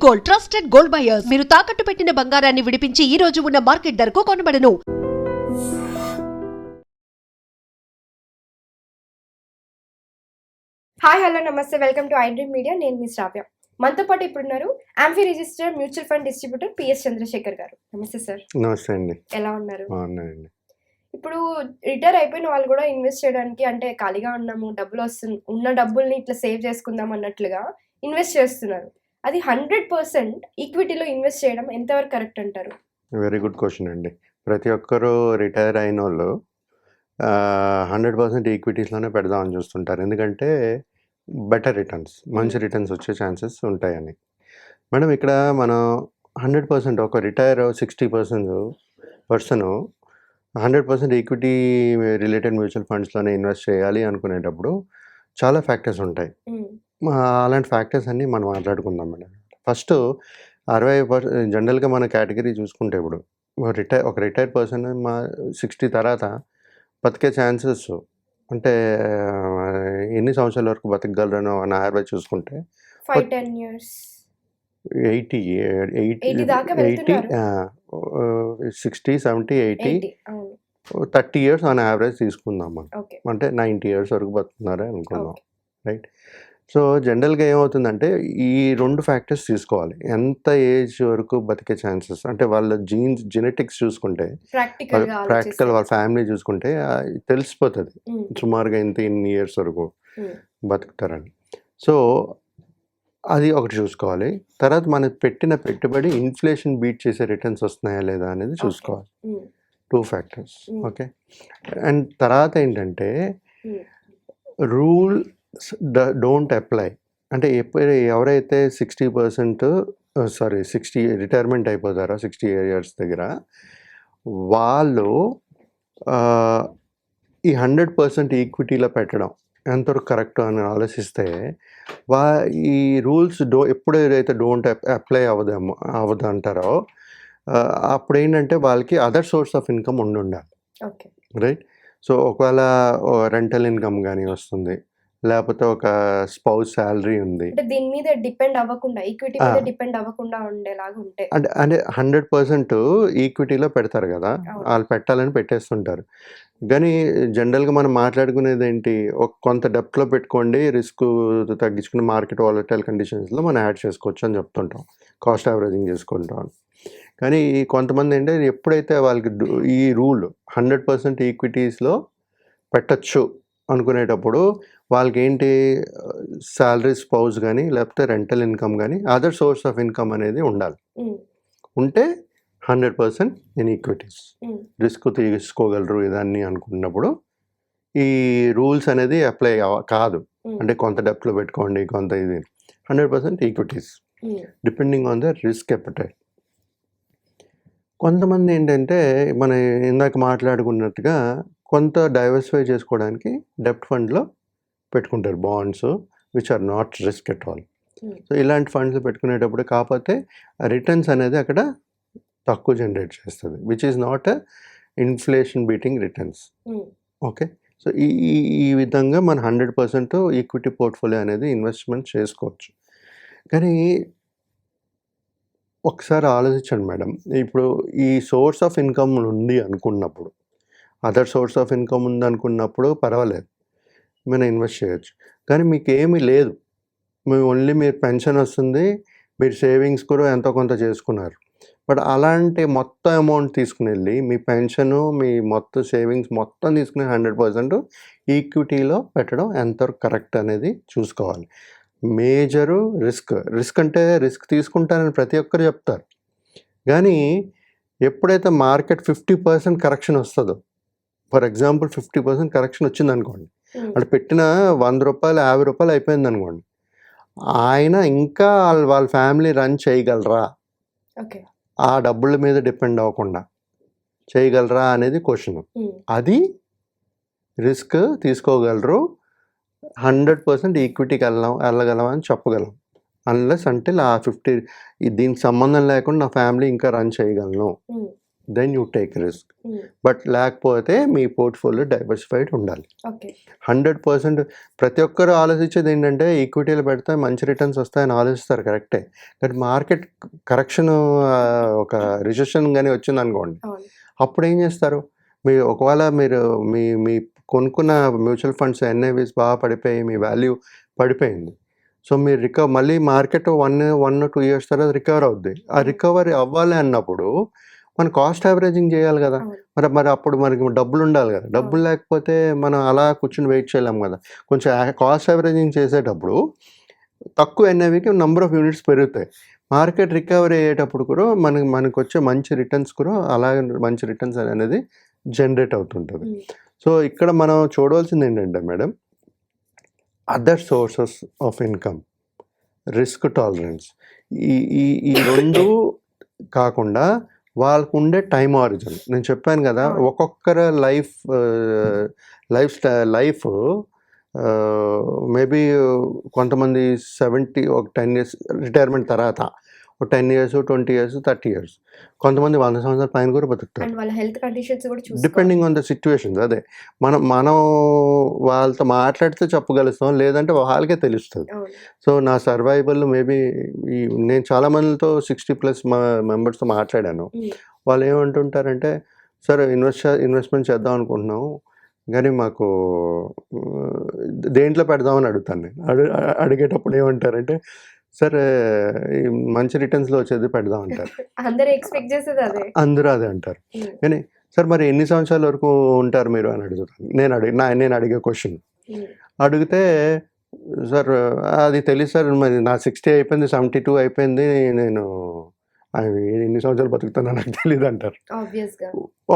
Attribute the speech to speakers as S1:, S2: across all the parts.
S1: Gold, trusted gold buyers. మీరు తాకట్టు పెట్టిన బంగారాన్ని విడిపించి ఈ రోజు ఉన్న మార్కెట్ ధరకు కొనబడను.
S2: Hi hello namaste, welcome to iDream media. నేను మీ శ్రావ్య. మనతో పాటు ఇప్పుడున్నారు AMFI register mutual fund distributor PS Chandrashekhar garu. Namaste sir.
S3: నమస్తే అండి.
S2: ఎలా ఉన్నారు?
S3: బాగున్నాయండి.
S2: ఇప్పుడు రిటైర్ అయిపోయిన వాళ్ళు కూడా ఇన్వెస్ట్ చేయడానికి, అంటే ఖాళీగా ఉన్నాము, డబ్బులు వస్తుంది, ఉన్న డబ్బుల్ని ఇట్లా సేవ్ చేసుకుందాం అన్నట్లుగా ఇన్వెస్ట్ చేస్తున్నారు. అది 100% ఈక్విటీలో ఇన్వెస్ట్ చేయడం ఎంతవరకు కరెక్ట్ అంటారు?
S3: వెరీ గుడ్ క్వశ్చన్ అండి. ప్రతి ఒక్కరూ రిటైర్ అయిన వాళ్ళు 100% ఈక్విటీస్లోనే పెడదామని చూస్తుంటారు. ఎందుకంటే బెటర్ రిటర్న్స్, మంచి రిటర్న్స్ వచ్చే ఛాన్సెస్ ఉంటాయని. మేడం, ఇక్కడ మనం 100% ఒక retire 60% person 100% equity related mutual ఫండ్స్లోనే ఇన్వెస్ట్ చేయాలి అనుకునేటప్పుడు చాలా ఫ్యాక్టర్స్ ఉంటాయి. అలాంటి ఫ్యాక్టర్స్ అన్నీ మనం మాట్లాడుకుందాం మేడం. ఫస్ట్ 60% జనరల్గా మన కేటగిరీ చూసుకుంటే ఇప్పుడు ఒక రిటైర్ పర్సన్ 60 తర్వాత బతికే ఛాన్సెస్ అంటే ఎన్ని సంవత్సరాల వరకు బతకగలరనో నా యావరేజ్ చూసుకుంటే
S2: 5-10 years
S3: 80
S2: దాకా
S3: 80
S2: వెళ్తున్నారు.
S3: 60 70 80
S2: అవును.
S3: 30 ఇయర్స్ ఆన్ యావరేజ్ తీసుకుందాం మనం.
S2: ఓకే.
S3: అంటే 90 ఇయర్స్ వరకు బతుకుతున్నారే అనుకుందాం.
S2: ఓకే.
S3: రైట్. సో జనరల్గా ఏమవుతుందంటే ఈ 2 ఫ్యాక్టర్స్ తీసుకోవాలి. ఎంత ఏజ్ వరకు బతికే ఛాన్సెస్, అంటే వాళ్ళ జెనెటిక్స్ చూసుకుంటే, ప్రాక్టికల్ వాళ్ళ ఫ్యామిలీ చూసుకుంటే తెలిసిపోతుంది సుమారుగా ఇన్ని ఇయర్స్ వరకు బతుకుతారని. సో అది ఒకటి చూసుకోవాలి. తర్వాత మనకి పెట్టిన పెట్టుబడి ఇన్ఫ్లేషన్ బీట్ చేసే రిటర్న్స్ వస్తున్నాయా లేదా అనేది చూసుకోవాలి. 2 ఫ్యాక్టర్స్. ఓకే. అండ్ తర్వాత ఏంటంటే రూల్ డోంట్ అప్లై. అంటే ఎవరైతే 60 రిటైర్మెంట్ అయిపోతారో 60 ఇయర్స్ దగ్గర, వాళ్ళు ఈ 100% ఈక్విటీలో పెట్టడం ఎంతవరకు కరెక్ట్ అని ఆలోచిస్తే ఈ రూల్స్ ఎప్పుడైతే డోంట్ అప్లై అవ్వదు అంటారో అప్పుడు ఏంటంటే వాళ్ళకి అదర్ సోర్స్ ఆఫ్ ఇన్కమ్ ఉండాలి. రైట్. సో ఒకవేళ రెంటల్ ఇన్కమ్ కానీ వస్తుంది, లేకపోతే ఒక స్పౌస్ శాలరీ ఉంది,
S2: దీని మీద డిపెండ్ అవ్వకుండా, ఈక్విటీ మీద డిపెండ్ అవ్వకుండా ఉండేలాగా ఉంటే,
S3: అంటే 100% ఈక్విటీలో పెడతారు కదా, వాళ్ళు పెట్టాలని పెట్టేస్తుంటారు. కానీ జనరల్గా మనం మాట్లాడుకునేది ఏంటి, కొంత డెప్త్లో పెట్టుకోండి, రిస్క్ తగ్గించుకుని మార్కెట్ వాలటైల్ కండిషన్స్లో మనం యాడ్ చేసుకోవచ్చు అని చెప్తుంటాం, కాస్ట్ యావరేజింగ్ చేసుకుంటాం. కానీ కొంతమంది ఏంటంటే ఎప్పుడైతే వాళ్ళకి ఈ రూల్ 100% ఈక్విటీస్లో పెట్టచ్చు అనుకునేటప్పుడు వాళ్ళకి ఏంటి, శాలరీ స్పౌస్ కానీ లేకపోతే రెంటల్ ఇన్కమ్ కానీ అదర్ సోర్స్ ఆఫ్ ఇన్కమ్ అనేది ఉండాలి. ఉంటే 100% ఇన్ ఈక్విటీస్ రిస్క్ తీసుకోగలరు ఇదాన్ని అనుకున్నప్పుడు ఈ రూల్స్ అనేది అప్లై కాదు. అంటే కొంత డెప్త్లో పెట్టుకోండి, కొంత ఇది 100% equities depending on the risk appetite. కొంతమంది ఏంటంటే మన ఇందాక మాట్లాడుకున్నట్టుగా కొంత డైవర్సిఫై చేసుకోవడానికి డెప్ట్ ఫండ్లో పెట్టుకుంటారు, bonds which are not risk at all. So ఇలాంటి ఫండ్స్ పెట్టుకునేటప్పుడు కాకపోతే రిటర్న్స్ అనేది అక్కడ తక్కువ జనరేట్ చేస్తుంది, which is not inflation beating returns. Okay. So ఈ విధంగా మన 100% ఈక్విటీ పోర్ట్ఫోలియో అనేది ఇన్వెస్ట్మెంట్ చేసుకోవచ్చు. కానీ ఒకసారి ఆలోచించండి మేడం, ఇప్పుడు ఈ సోర్స్ ఆఫ్ ఇన్కమ్ ఉంది అనుకున్నప్పుడు, అదర్ సోర్స్ ఆఫ్ ఇన్కమ్ ఉంది అనుకున్నప్పుడు పర్వాలేదు, మనం ఇన్వెస్ట్ చేయొచ్చు. కానీ మీకు ఏమీ లేదు, ఓన్లీ మీరు పెన్షన్ వస్తుంది, మీరు సేవింగ్స్ కూడా ఎంతో కొంత చేసుకున్నారు, బట్ అలాంటి మొత్తం అమౌంట్ తీసుకుని వెళ్ళి మీ పెన్షను, మీ మొత్తం సేవింగ్స్ మొత్తం తీసుకుని 100% ఈక్విటీలో పెట్టడం ఎంతవరకు కరెక్ట్ అనేది చూసుకోవాలి. మేజరు రిస్క్ అంటే రిస్క్ తీసుకుంటారని ప్రతి ఒక్కరు చెప్తారు, కానీ ఎప్పుడైతే మార్కెట్ 50% కరెక్షన్ వస్తుందో, ఫర్ ఎగ్జాంపుల్ 50% కరెక్షన్ వచ్చింది అనుకోండి, అంటే పెట్టిన 100 రూపాయలు 50 రూపాయలు అయిపోయింది అనుకోండి, ఆయన ఇంకా వాళ్ళ ఫ్యామిలీ రన్ చేయగలరా, ఆ డబ్బుల మీద డిపెండ్ అవ్వకుండా చేయగలరా అనేది క్వశ్చన్. అది రిస్క్ తీసుకోగలరు, 100% ఈక్విటీకి వెళ్ళగలం అని చెప్పగలం. అన్లెస్ అంటే ఆ 50 దీనికి సంబంధం లేకుండా నా ఫ్యామిలీ ఇంకా రన్ చేయగలను then you take risk. But లేకపోతే మీ పోర్ట్ఫోలియో డైవర్సిఫైడ్ ఉండాలి.
S2: ఓకే.
S3: 100% ప్రతి ఒక్కరు ఆలోచించేది ఏంటంటే ఈక్విటీలు పెడితే మంచి రిటర్న్స్ వస్తాయని ఆలోచిస్తారు, కరెక్టే. కానీ మార్కెట్ కరెక్షన్ ఒక రిసెషన్ కానీ వచ్చిందనుకోండి,
S2: అవును.
S3: అప్పుడు ఏం చేస్తారు? ఒకవేళ మీరు మీ మీ కొనుక్కున్న మ్యూచువల్ ఫండ్స్ ఎన్ఐవిస్ బాగా పడిపోయి మీ వాల్యూ పడిపోయింది. సో మీరు మళ్ళీ మార్కెట్ 1-2 ఇయర్స్ తర్వాత రికవర్ అవుద్ది. ఆ రికవరీ అవ్వాలి అన్నప్పుడు మనం కాస్ట్ యావరేజింగ్ చేయాలి కదా.
S2: అవును.
S3: మరి అప్పుడు మనకి డబ్బులు ఉండాలి కదా. డబ్బులు లేకపోతే మనం అలా కూర్చొని వెయిట్ చేయలేం కదా. కొంచెం కాస్ట్ యావరేజింగ్ చేసేటప్పుడు తక్కువ ఎన్ఐవికి నెంబర్ ఆఫ్ యూనిట్స్ పెరుగుతాయి. మార్కెట్ రికవరీ అయ్యేటప్పుడు కూడా మనకు వచ్చే మంచి రిటర్న్స్ కూడా అలాగే మంచి రిటర్న్స్ అనేది జనరేట్ అవుతుంటుంది. సో ఇక్కడ మనం చూడవలసింది ఏంటంటే madam, other sources of income, risk tolerance, ఈ ఈ ఈ రెండు కాకుండా వాళ్ళకు ఉండే టైం ఆరిజిన్. నేను చెప్పాను కదా,
S2: అవును.
S3: ఒక్కొక్కరు లైఫ్ మేబీ కొంతమంది 70 ఒక 10 ఇయర్స్ రిటైర్మెంట్ తర్వాత, ఒక 10 ఇయర్స్ 20 ఇయర్స్ 30 ఇయర్స్, కొంతమంది 100 సంవత్సరాల పైన కూడా బతుకుతారు.
S2: అండ్ వాళ్ళ హెల్త్ కండిషన్స్ కూడా చూసుకోవాలి.
S3: Depending on the situations. అదే మనం వాళ్ళతో మాట్లాడితే చెప్పగలుగుతాం, లేదంటే వాళ్ళకే తెలుస్తుంది.
S2: అవును.
S3: సో నా సర్వైవల్ మేబీ నేను చాలా మందితో 60+ మెంబర్స్తో మాట్లాడాను. వాళ్ళు ఏమంటుంటారంటే, సార్ ఇన్వెస్ట్మెంట్ చేద్దాం అనుకుంటున్నాం, కానీ మాకు దేంట్లో పెడదామని అడుగుతాను నేను. అడిగేటప్పుడు ఏమంటారంటే, సార్ మంచి రిటర్న్స్లో వచ్చేది పెడదాం అంటారు.
S2: అందరూ ఎక్స్పెక్ట్ చేసేది అదే.
S3: అందరూ అదే అంటారు. కానీ సార్ మరి ఎన్ని సంవత్సరాల వరకు ఉంటారు మీరు అని అడుగుతాను. నేను అడిగే క్వశ్చన్ అడిగితే, సార్ అది తెలియదు సార్, మరి నా 60 అయిపోయింది, 72 అయిపోయింది, నేను ఎన్ని సంవత్సరాలు బతుకుతానో నాకు తెలియదు అంటారు.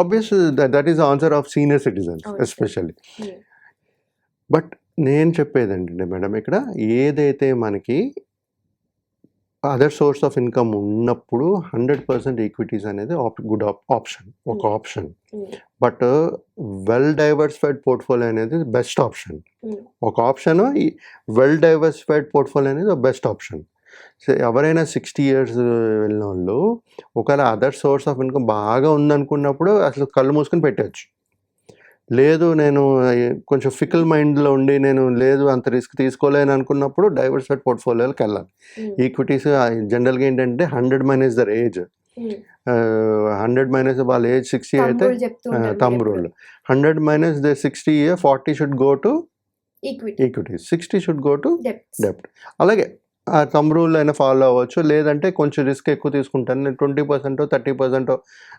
S3: Obvious that is answer of senior citizens especially. But నేను చెప్పేది ఏంటంటే మేడం, ఇక్కడ ఏదైతే మనకి అదర్ సోర్స్ ఆఫ్ ఇన్కమ్ ఉన్నప్పుడు 100% ఈక్విటీస్ అనేది గుడ్ ఆప్షన్, ఒక option. But well diversified portfolio అనేది బెస్ట్ ఆప్షన్. ఒక ఆప్షన్, వెల్ డైవర్సిఫైడ్ పోర్ట్ఫోలియో అనేది బెస్ట్ ఆప్షన్. సో ఎవరైనా 60 ఇయర్స్ వెళ్ళిన వాళ్ళు ఒకవేళ అదర్ సోర్స్ ఆఫ్ ఇన్కమ్ బాగా ఉందనుకున్నప్పుడు అసలు కళ్ళు మూసుకొని పెట్టవచ్చు. లేదు నేను కొంచెం ఫికల్ మైండ్లో ఉండి నేను లేదు అంత రిస్క్ తీసుకోలేను అనుకున్నప్పుడు డైవర్సిఫైడ్ పోర్ట్ఫోలియోకి వెళ్ళాలి. ఈక్విటీస్ జనరల్గా ఏంటంటే 100 - దర్ ఏజ్, 100 - వాళ్ళ ఏజ్ 60 అయితే thumb rule, 100 - 60 40 should go to equities, 60 should go to డెప్ట్. అలాగే ఆ థంబ్ రూల్ అయినా ఫాలో అవ్వచ్చు. లేదంటే కొంచెం రిస్క్ ఎక్కువ తీసుకుంటాను, నేను 20% 30%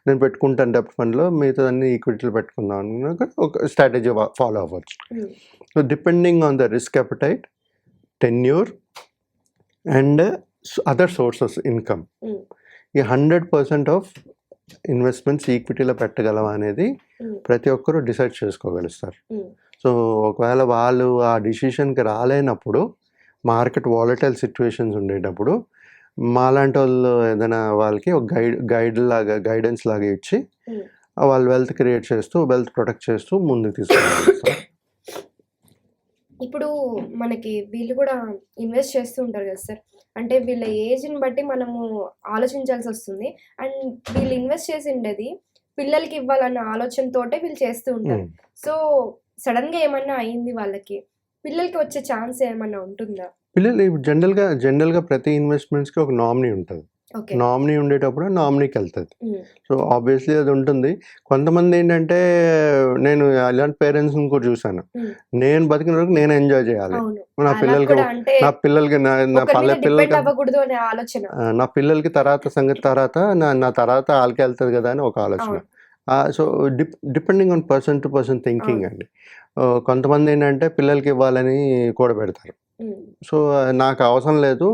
S3: నేను పెట్టుకుంటాను డెప్ట్ ఫండ్లో, మిగతా అన్ని ఈక్విటీలు పెట్టుకుందాం అన్న ఒక స్ట్రాటజీ ఫాలో అవ్వచ్చు. So depending on the risk appetite, tenure and other sources income, ఈ 100% ఆఫ్ ఇన్వెస్ట్మెంట్స్ ఈక్విటీలో పెట్టగలవా అనేది ప్రతి ఒక్కరూ డిసైడ్ చేసుకోగలుగుతారు. సో ఒకవేళ వాళ్ళు ఆ డిసిషన్కి రాలేనప్పుడు, మార్కెట్ వాలటైల్ సిచ్యువేషన్స్ ఉండేటప్పుడు మాలాంటి వాళ్ళు ఏదైనా వాళ్ళకి ఒక గైడెన్స్ లాగా ఇచ్చి వాళ్ళు వెల్త్ క్రియేట్ చేస్తూ, వెల్త్ ప్రొటెక్ట్ చేస్తూ ముందుకు తీసుకెళ్ళాలి.
S2: ఇప్పుడు మనకి వీళ్ళు కూడా ఇన్వెస్ట్ చేస్తూ ఉంటారు కదా సార్, అంటే వీళ్ళ ఏజ్ని బట్టి మనము ఆలోచించాల్సి వస్తుంది. అండ్ వీళ్ళు ఇన్వెస్ట్ చేసి ఉండేది పిల్లలకి ఇవ్వాలన్న ఆలోచనతోటే వీళ్ళు చేస్తూ ఉంటారు. సో సడన్గా ఏమన్నా అయింది వాళ్ళకి, పిల్లలకి వచ్చే ఛాన్స్ ఏమన్నా ఉంటుందా?
S3: పిల్లలు జనరల్గా ప్రతి ఇన్వెస్ట్మెంట్స్కి ఒక నామినీ ఉంటుంది. నామినీ ఉండేటప్పుడు నామినీకి వెళ్తుంది. సో ఆబ్వియస్లీ అది ఉంటుంది. కొంతమంది ఏంటంటే, నేను అలాంటి పేరెంట్స్ని కూడా చూసాను, నేను బతికిన వరకు నేను ఎంజాయ్ చేయాలి, నా పిల్లలకి తర్వాత సంగతి తర్వాత నా తర్వాత వాళ్ళకి వెళ్తుంది కదా అని ఒక ఆలోచన. So depending on person to person thinking అండి. కొంతమంది ఏంటంటే పిల్లలకి ఇవ్వాలని కూడబెడతారు. సో నాకు అవసరం లేదు,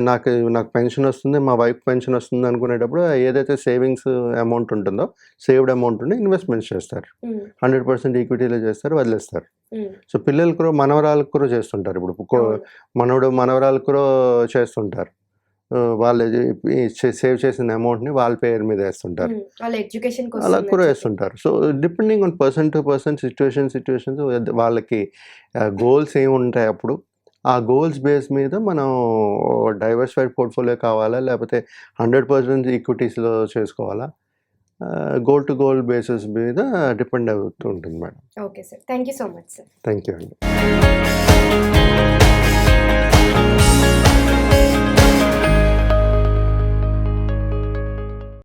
S3: నాకు పెన్షన్ వస్తుంది, మా వైఫ్ పెన్షన్ వస్తుంది అనుకునేటప్పుడు ఏదైతే సేవింగ్స్ అమౌంట్ ఉంటుందో, సేవ్డ్ అమౌంట్ ఉండి ఇన్వెస్ట్మెంట్స్ చేస్తారు, 100% ఈక్విటీలో చేస్తారు, వదిలేస్తారు. సో పిల్లలకు కూడా, మనవరాలకు కూడా చేస్తుంటారు. ఇప్పుడు మనవరాలకు కూడా చేస్తుంటారు. వాళ్ళు సేవ్ చేసిన అమౌంట్ని వాళ్ళ పేరు మీద వేస్తుంటారు, అలా కూడా వేస్తుంటారు. So depending on person to person, situations వాళ్ళకి గోల్స్ ఏమి ఉంటాయి, అప్పుడు ఆ గోల్స్ బేస్ మీద మనం డైవర్సిఫైడ్ పోర్ట్ఫోలియో కావాలా, లేకపోతే 100% ఈక్విటీస్లో చేసుకోవాలా, గోల్ టు గోల్ బేసిస్ మీద డిపెండ్ అవుతూ ఉంటుంది madam.
S2: Okay sir. Thank you so much sir.
S3: Thank you అండి.